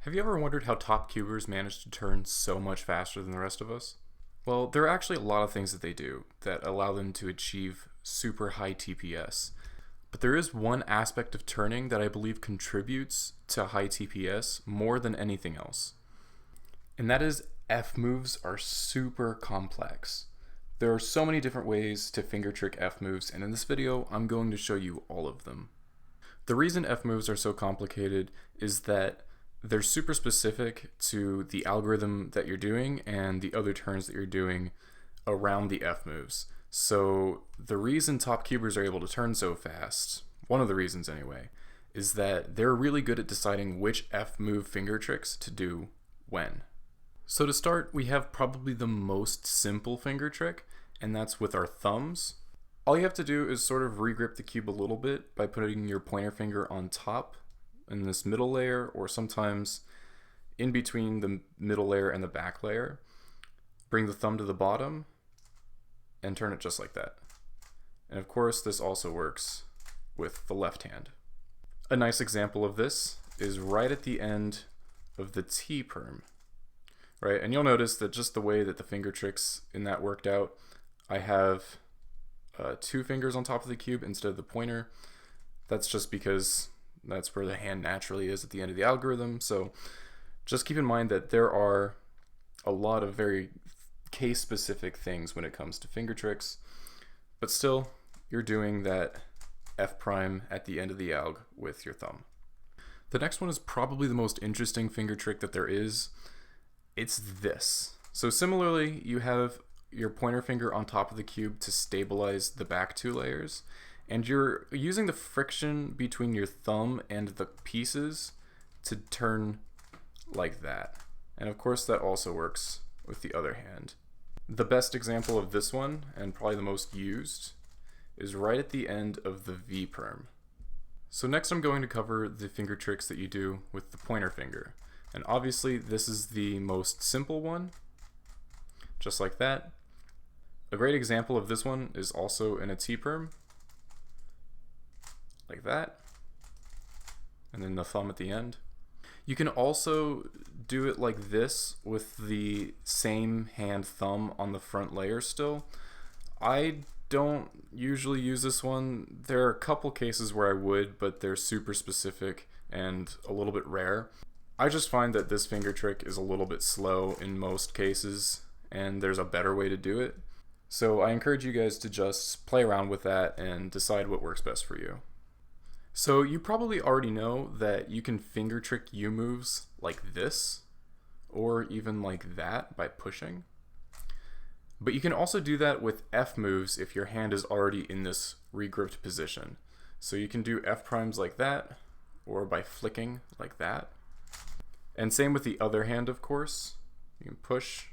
Have you ever wondered how top cubers manage to turn so much faster than the rest of us? Well, there are actually a lot of things that they do that allow them to achieve super high TPS. But there is one aspect of turning that I believe contributes to high TPS more than anything else. And that is F moves are super complex. There are so many different ways to finger trick F moves, and in this video, I'm going to show you all of them. The reason F moves are so complicated is that they're super specific to the algorithm that you're doing and the other turns that you're doing around the F moves. So the reason top cubers are able to turn so fast, one of the reasons anyway, is that they're really good at deciding which F move finger tricks to do when. So to start, we have probably the most simple finger trick, and that's with our thumbs. All you have to do is sort of regrip the cube a little bit by putting your pointer finger on top in this middle layer, or sometimes in between the middle layer and the back layer. Bring the thumb to the bottom and turn it just like that. And of course, this also works with the left hand. A nice example of this is right at the end of the T perm, right? And you'll notice that just the way that the finger tricks in that worked out, I have two fingers on top of the cube instead of the pointer. That's just because that's where the hand naturally is at the end of the algorithm. So just keep in mind that there are a lot of very case-specific things when it comes to finger tricks, but still, you're doing that F prime at the end of the alg with your thumb. The next one is probably the most interesting finger trick that there is. It's this. So similarly, you have your pointer finger on top of the cube to stabilize the back two layers, and you're using the friction between your thumb and the pieces to turn like that. And of course that also works with the other hand. The best example of this one, and probably the most used, is right at the end of the V perm. So next I'm going to cover the finger tricks that you do with the pointer finger. And obviously this is the most simple one, just like that. A great example of this one is also in a T perm, like that, and then the thumb at the end. You can also do it like this with the same hand thumb on the front layer still. I don't usually use this one. There are a couple cases where I would, but they're super specific and a little bit rare. I just find that this finger trick is a little bit slow in most cases, and there's a better way to do it. So I encourage you guys to just play around with that and decide what works best for you. So you probably already know that you can finger trick U moves like this, or even like that by pushing. But you can also do that with F moves if your hand is already in this regripped position. So you can do F primes like that, or by flicking like that. And same with the other hand, of course. You can push,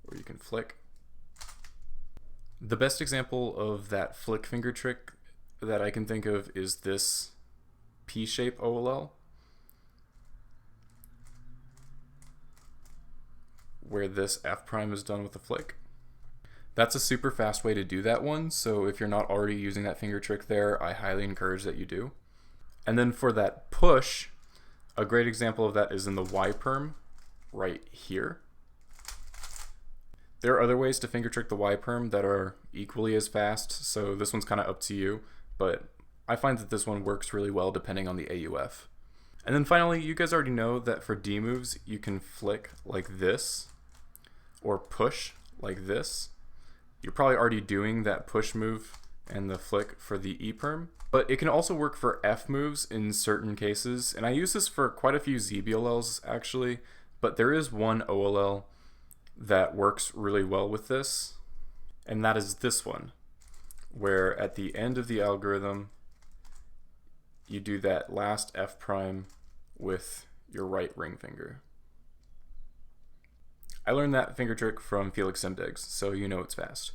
or you can flick. The best example of that flick finger trick that I can think of is this P-shape OLL, where this F prime is done with a flick. That's a super fast way to do that one, so if you're not already using that finger trick there, I highly encourage that you do. And then for that push, a great example of that is in the Y perm right here. There are other ways to finger trick the Y perm that are equally as fast, so this one's kind of up to you, but I find that this one works really well depending on the AUF. And then finally, you guys already know that for D moves, you can flick like this, or push like this. You're probably already doing that push move and the flick for the E perm, but it can also work for F moves in certain cases, and I use this for quite a few ZBLLs actually, but there is one OLL that works really well with this, and that is this one, where at the end of the algorithm, you do that last F prime with your right ring finger. I learned that finger trick from Felix Semdegs, so you know it's fast.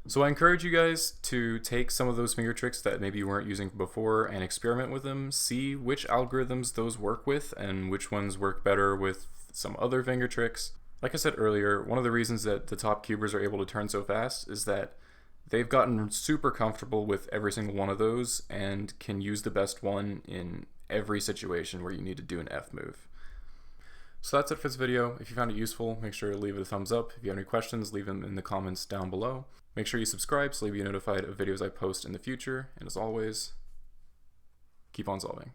So I encourage you guys to take some of those finger tricks that maybe you weren't using before and experiment with them, see which algorithms those work with and which ones work better with some other finger tricks. Like I said earlier, one of the reasons that the top cubers are able to turn so fast is that they've gotten super comfortable with every single one of those and can use the best one in every situation where you need to do an F move. So that's it for this video. If you found it useful, make sure to leave it a thumbs up. If you have any questions, leave them in the comments down below. Make sure you subscribe so you'll be notified of videos I post in the future. And as always, keep on solving.